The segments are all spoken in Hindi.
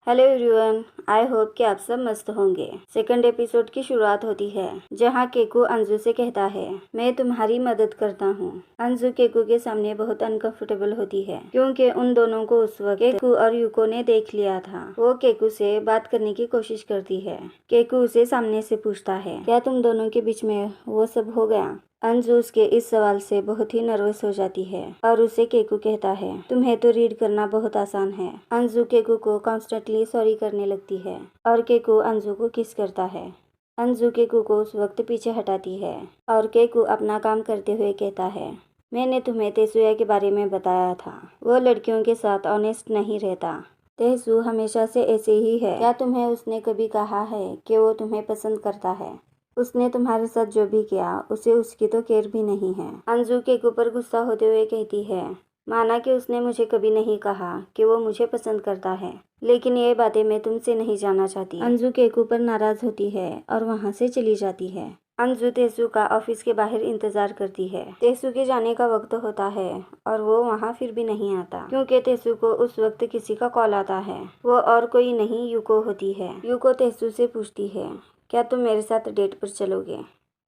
हेलो एवरीवन, आई होप कि आप सब मस्त होंगे। सेकंड एपिसोड की शुरुआत होती है जहां केकू अंजू से कहता है, मैं तुम्हारी मदद करता हूं। अंजू केकू के सामने बहुत अनकंफर्टेबल होती है क्योंकि उन दोनों को उस वक्त केकू और यूको ने देख लिया था। वो केकू से बात करने की कोशिश करती है। केकू उसे सामने से पूछता है, क्या तुम दोनों के बीच में वो सब हो गया? अंजू उसके इस सवाल से बहुत ही नर्वस हो जाती है और उसे केकू कहता है, तुम्हें तो रीड करना बहुत आसान है। अंजू केकू को कॉन्स्टेंटली सॉरी करने लगती है और केकू अंजू को किस करता है। अंजू केकू को उस वक्त पीछे हटाती है और केकू अपना काम करते हुए कहता है, मैंने तुम्हें तेसुया के बारे में बताया था। वो लड़कियों के साथ ऑनेस्ट नहीं रहता। तेसु हमेशा से ऐसे ही है। क्या तुम्हें उसने कभी कहा है कि वो तुम्हें पसंद करता है? उसने तुम्हारे साथ जो भी किया उसे उसकी तो केयर भी नहीं है। अंजू केकू पर गुस्सा होते हुए कहती है, माना कि उसने मुझे कभी नहीं कहा कि वो मुझे पसंद करता है, लेकिन ये बातें मैं तुमसे नहीं जानना चाहती। अंजू केकू पर नाराज होती है और वहाँ से चली जाती है। अंजू तेसु का ऑफिस के बाहर इंतजार करती है। तेसु के जाने का वक्त होता है और वो वहाँ फिर भी नहीं आता क्योंकि तेसु को उस वक्त किसी का कॉल आता है। वो और कोई नहीं यूको होती है। यूको तेसु से पूछती है, क्या तुम मेरे साथ डेट पर चलोगे?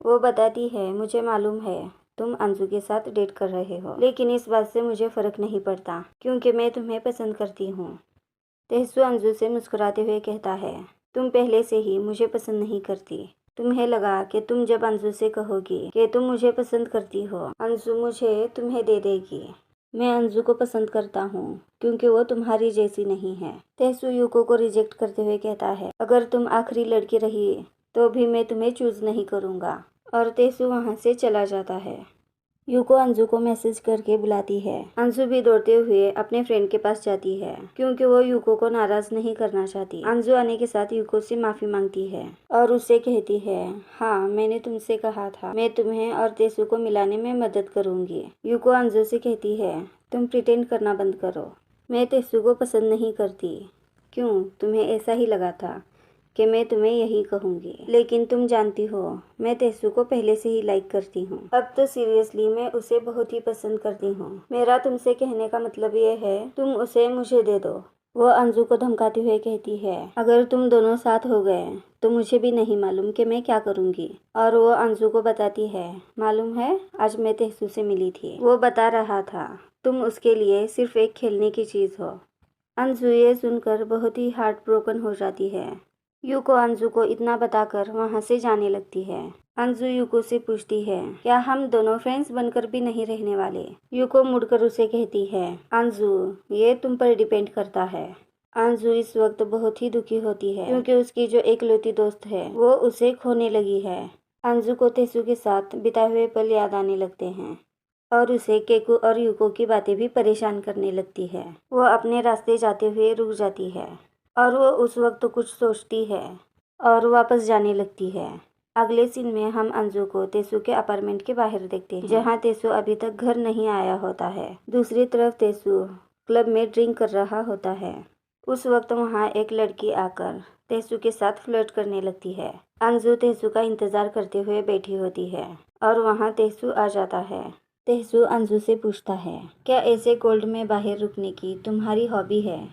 वो बताती है, मुझे मालूम है तुम अंजू के साथ डेट कर रहे हो, लेकिन इस बात से मुझे फर्क नहीं पड़ता क्योंकि मैं तुम्हें पसंद करती हूँ। तेसु अंजू से मुस्कुराते हुए कहता है, तुम पहले से ही मुझे पसंद नहीं करती। तुम्हें लगा कि तुम जब अंजू से कहोगी कि तुम मुझे पसंद करती हो, अंजू मुझे तुम्हें दे देगी। मैं अंजू को पसंद करता हूँ क्योंकि वो तुम्हारी जैसी नहीं है। तेसु यूको को रिजेक्ट करते हुए कहता है, अगर तुम आखिरी लड़की रही तो भी मैं तुम्हें चूज नहीं करूँगा। और तेसु वहाँ से चला जाता है। यूको अंजू को मैसेज करके बुलाती है। अंजू भी दौड़ते हुए अपने फ्रेंड के पास जाती है क्योंकि वो यूको को नाराज नहीं करना चाहती। अंजू आने के साथ यूको से माफी मांगती है और उससे कहती है, हाँ मैंने तुमसे कहा था मैं तुम्हें और तेसु को मिलाने में मदद करूंगी। यूको अंजू से कहती है, तुम प्रिटेंड करना बंद करो। मैं तेसु को पसंद नहीं करती। क्यों, तुम्हें ऐसा ही लगा था कि मैं तुम्हें यही कहूँगी, लेकिन तुम जानती हो मैं तेसु को पहले से ही लाइक करती हूँ। अब तो सीरियसली मैं उसे बहुत ही पसंद करती हूँ। मेरा तुमसे कहने का मतलब ये है, तुम उसे मुझे दे दो। वो अंजू को धमकाते हुए कहती है, अगर तुम दोनों साथ हो गए तो मुझे भी नहीं मालूम कि मैं क्या करूँगी। और वो अंजू को बताती है, मालूम है आज मैं तेसु से मिली थी। वो बता रहा था तुम उसके लिए सिर्फ एक खेलने की चीज़ हो। अंजू ये सुनकर बहुत ही हार्ट ब्रोकन हो जाती है। यूको अंजू को इतना बताकर वहाँ से जाने लगती है। अंजू यूको से पूछती है, क्या हम दोनों फ्रेंड्स बनकर भी नहीं रहने वाले? यूको मुड़कर उसे कहती है, अंजू ये तुम पर डिपेंड करता है। अंजू इस वक्त बहुत ही दुखी होती है क्योंकि उसकी जो एकलौती दोस्त है वो उसे खोने लगी है। अंजू को तेसु के साथ बिताए हुए पल याद आने लगते हैं और उसे केकू और यूको की बातें भी परेशान करने लगती है। वो अपने रास्ते जाते हुए रुक जाती है और वो उस वक्त कुछ सोचती है और वापस जाने लगती है। अगले सीन में हम अंजू को तेसु के अपार्टमेंट के बाहर देखते हैं जहाँ तेसु अभी तक घर नहीं आया होता है। दूसरी तरफ तेसु क्लब में ड्रिंक कर रहा होता है। उस वक्त वहाँ एक लड़की आकर तेसु के साथ फ्लर्ट करने लगती है। अंजू तेसु का इंतजार करते हुए बैठी होती है और वहाँ तेसु आ जाता है। तेसु अंजू से पूछता है, क्या ऐसे कोल्ड में बाहर रुकने की तुम्हारी हॉबी है?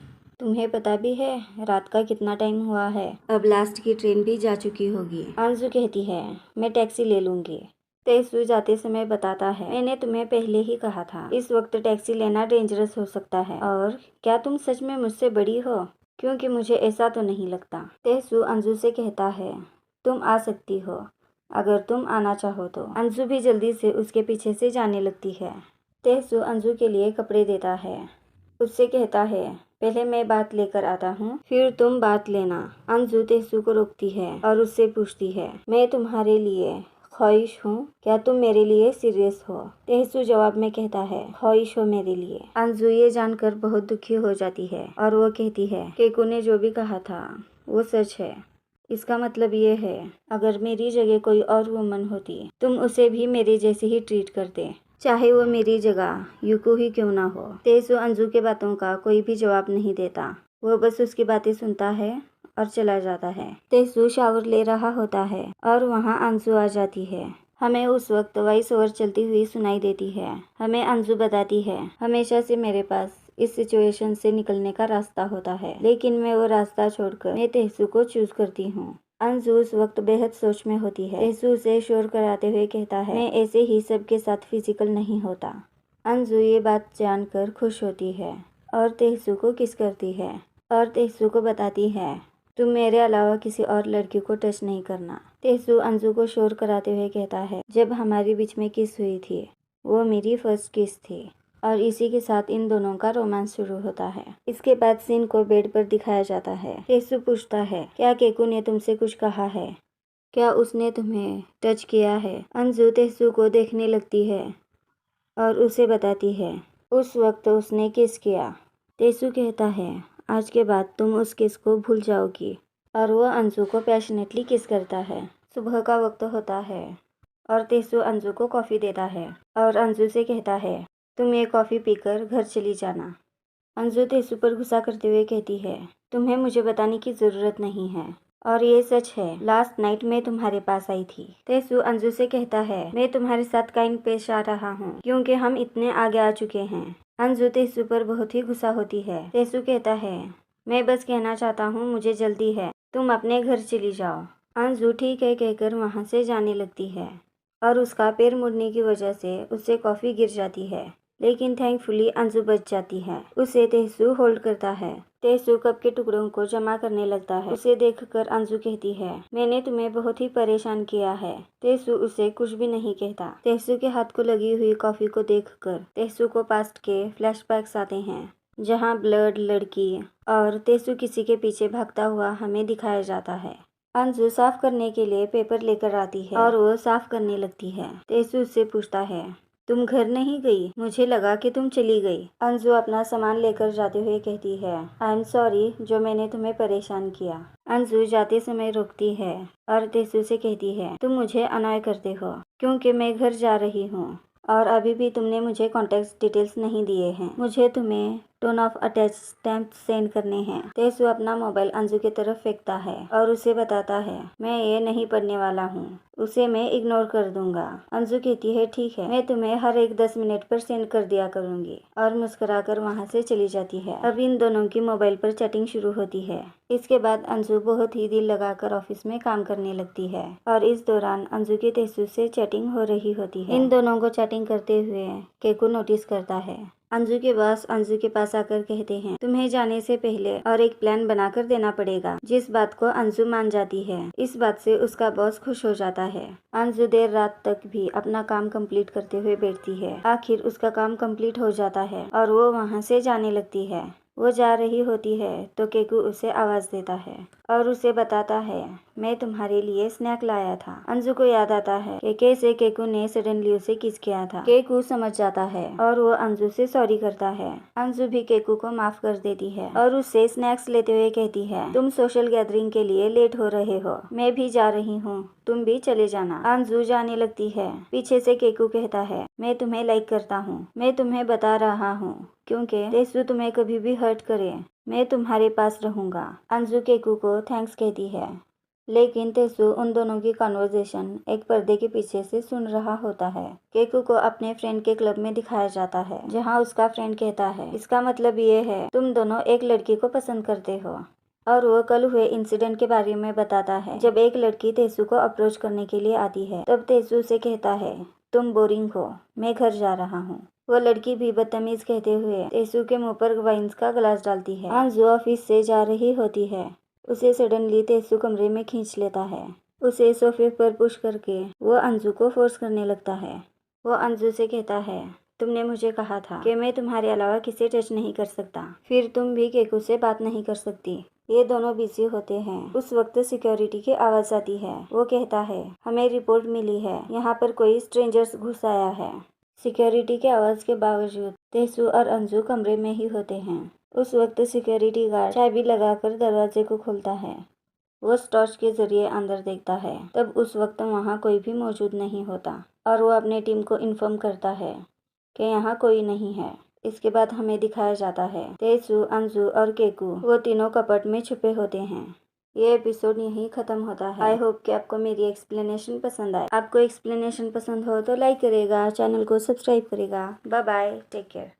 तुम्हें पता भी है रात का कितना टाइम हुआ है? अब लास्ट की ट्रेन भी जा चुकी होगी। अंजू कहती है, मैं टैक्सी ले लूँगी। तेसु जाते समय बताता है, मैंने तुम्हें पहले ही कहा था इस वक्त टैक्सी लेना डेंजरस हो सकता है। और क्या तुम सच में मुझसे बड़ी हो? क्योंकि मुझे ऐसा तो नहीं लगता। तेसु अंजू से कहता है, तुम आ सकती हो अगर तुम आना चाहो तो। अंजू भी जल्दी से उसके पीछे से जाने लगती है। तेसु अंजू के लिए कपड़े देता है। उससे कहता है, पहले मैं बात लेकर आता हूँ फिर तुम बात लेना। अंजू तेसु को रोकती है और उससे पूछती है, मैं तुम्हारे लिए ख्वाहिश हूँ, क्या तुम मेरे लिए सीरियस हो? तेसु जवाब में कहता है, ख्वाहिश हो मेरे लिए। अंजू ये जानकर बहुत दुखी हो जाती है और वो कहती है, केकू ने जो भी कहा था वो सच है। इसका मतलब ये है, अगर मेरी जगह कोई और वुमन होती तुम उसे भी मेरे जैसे ही ट्रीट करते, चाहे वो मेरी जगह यूको ही क्यों ना हो। तेसु अंजू के बातों का कोई भी जवाब नहीं देता। वो बस उसकी बातें सुनता है और चला जाता है। तेसु शावर ले रहा होता है और वहाँ अंजू आ जाती है। हमें उस वक्त वॉइस ओवर चलती हुई सुनाई देती है। हमें अंजू बताती है, हमेशा से मेरे पास इस सिचुएशन से निकलने का रास्ता होता है, लेकिन मैं वो रास्ता छोड़कर मैं तेसू को चूज करती हूँ। अंजू उस वक्त बेहद सोच में होती है। तेसू उसे शोर कराते हुए कहता है, मैं ऐसे ही सबके साथ फिजिकल नहीं होता। अंजू ये बात जानकर खुश होती है और तेसू को किस करती है और तेसू को बताती है, तुम मेरे अलावा किसी और लड़की को टच नहीं करना। तेसू अंजू को शोर कराते हुए कहता है, जब हमारे बीच में किस हुई थी वो मेरी फर्स्ट किस थी। और इसी के साथ इन दोनों का रोमांस शुरू होता है। इसके बाद सीन को बेड पर दिखाया जाता है। तेसू पूछता है, क्या केकू ने तुमसे कुछ कहा है? क्या उसने तुम्हें टच किया है? अंजू तेसू को देखने लगती है और उसे बताती है, उस वक्त उसने किस किया। तेसू कहता है, आज के बाद तुम उस किस को भूल जाओगी। और वो अंजू को पैशनेटली किस करता है। सुबह का वक्त होता है और तेसू अंजू को कॉफ़ी देता है और अंजू से कहता है, तुम ये कॉफ़ी पीकर घर चली जाना। अंजू तेसू पर गुस्सा करते हुए कहती है, तुम्हें मुझे बताने की ज़रूरत नहीं है और ये सच है, लास्ट नाइट मैं तुम्हारे पास आई थी। तेसू अंजू से कहता है, मैं तुम्हारे साथ काइंड पेश आ रहा हूँ क्योंकि हम इतने आगे आ चुके हैं। अंजू तेसू पर बहुत ही गुस्सा होती है। तेसू कहता है, मैं बस कहना चाहता हूँ, मुझे जल्दी है, तुम अपने घर चली जाओ। अंजू ठीक है कहकर वहाँ से जाने लगती है और उसका पैर मुड़ने की वजह से उससे कॉफ़ी गिर जाती है, लेकिन थैंकफुली अंजू बच जाती है। उसे तेसू होल्ड करता है। तेसू कप के टुकड़ों को जमा करने लगता है। उसे देखकर अंजू कहती है, मैंने तुम्हें बहुत ही परेशान किया है। तेसू उसे कुछ भी नहीं कहता। तेसू के हाथ को लगी हुई कॉफ़ी को देखकर तेसू को पास्ट के फ्लैशबैक्स आते हैं, जहाँ ब्लड, लड़की और तेसू किसी के पीछे भागता हुआ हमें दिखाया जाता है। अंजू साफ करने के लिए पेपर लेकर आती है और वो साफ करने लगती है। तेसू उससे पूछता है, तुम घर नहीं गई? मुझे लगा कि तुम चली गई। अंजू अपना सामान लेकर जाते हुए कहती है, आई एम सॉरी जो मैंने तुम्हें परेशान किया। अंजू जाते समय रुकती है और तेसू से कहती है, तुम मुझे अनाय करते हो क्योंकि मैं घर जा रही हूँ और अभी भी तुमने मुझे कॉन्टेक्ट डिटेल्स नहीं दिए हैं। मुझे तुम्हें tone of attach stamp send करने हैं। तेसू अपना मोबाइल अंजू की तरफ फेंकता है और उसे बताता है, मैं ये नहीं पढ़ने वाला हूँ, उसे मैं इग्नोर कर दूंगा। अंजू कहती है, ठीक है, मैं तुम्हें हर एक 10 मिनट पर सेंड कर दिया करूंगी और मुस्कुराकर वहाँ से चली जाती है। अब इन दोनों की मोबाइल पर चैटिंग शुरू होती है। इसके बाद अंजू बहुत ही दिल लगाकर ऑफिस में काम करने लगती है और इस दौरान अंजू की तेसू से चैटिंग हो रही होती है। इन दोनों को चैटिंग करते हुए केकू नोटिस करता है। अंजू के बॉस अंजू के पास आकर कहते हैं, तुम्हें जाने से पहले और एक प्लान बनाकर देना पड़ेगा, जिस बात को अंजू मान जाती है। इस बात से उसका बॉस खुश हो जाता है। अंजू देर रात तक भी अपना काम कंप्लीट करते हुए बैठती है। आखिर उसका काम कंप्लीट हो जाता है और वो वहाँ से जाने लगती है। वो जा रही होती है तो केकू उसे आवाज देता है और उसे बताता है, मैं तुम्हारे लिए स्नैक लाया था। अंजू को याद आता है कि कैसे केकू ने सडनली उसे किस किया था। केकू समझ जाता है और वो अंजू से सॉरी करता है। अंजू भी केकू को माफ कर देती है और उससे स्नैक्स लेते हुए कहती है, तुम सोशल गैदरिंग के लिए लेट हो रहे हो, मैं भी जा रही हूँ, तुम भी चले जाना। अंजू जाने लगती है। पीछे से केकू कहता है, मैं तुम्हें लाइक करता हूँ, मैं तुम्हें बता रहा हूँ क्योंकि तेसू तुम्हें कभी भी हर्ट करे, मैं तुम्हारे पास रहूंगा। अंजू केकू को थैंक्स कहती है, लेकिन तेसू उन दोनों की कन्वर्सेशन एक पर्दे के पीछे से सुन रहा होता है। केकू को अपने फ्रेंड के क्लब में दिखाया जाता है, जहां उसका फ्रेंड कहता है, इसका मतलब ये है तुम दोनों एक लड़की को पसंद करते हो। और वो कल हुए इंसिडेंट के बारे में बताता है। जब एक लड़की तेसू को अप्रोच करने के लिए आती है, तब तेसू से कहता है, तुम बोरिंग हो, मैं घर जा रहा हूँ। वो लड़की भी बदतमीज कहते हुए तेसू के मुंह पर वाइन्स का गिलास डालती है। अंजू ऑफिस से जा रही होती है। उसे सडनली तेसू कमरे में खींच लेता है। उसे सोफे पर पुश करके वो अंजू को फोर्स करने लगता है। वो अंजू से कहता है, तुमने मुझे कहा था कि मैं तुम्हारे अलावा किसी टच नहीं कर सकता, फिर तुम भी केकू से बात नहीं कर सकती। ये दोनों बिजी होते हैं। उस वक्त सिक्योरिटी की आवाज आती है। वो कहता है, हमें रिपोर्ट मिली है, यहाँ पर कोई स्ट्रेंजर्स घुस आया है। सिक्योरिटी के आवाज के बावजूद तेसू और अंजू कमरे में ही होते हैं। उस वक्त सिक्योरिटी गार्ड चाबी लगाकर दरवाजे को खोलता है। वो टॉर्च के जरिए अंदर देखता है। तब उस वक्त वहाँ कोई भी मौजूद नहीं होता और वो अपने टीम को इन्फॉर्म करता है कि यहाँ कोई नहीं है। इसके बाद हमें दिखाया जाता है तेसू, अंजू और केकू वो तीनों कपट में छुपे होते हैं। ये एपिसोड यहीं खत्म होता है। आई होप कि आपको मेरी एक्सप्लेनेशन पसंद आए। आपको एक्सप्लेनेशन पसंद हो तो लाइक करेगा, चैनल को सब्सक्राइब करेगा। Bye bye, take care.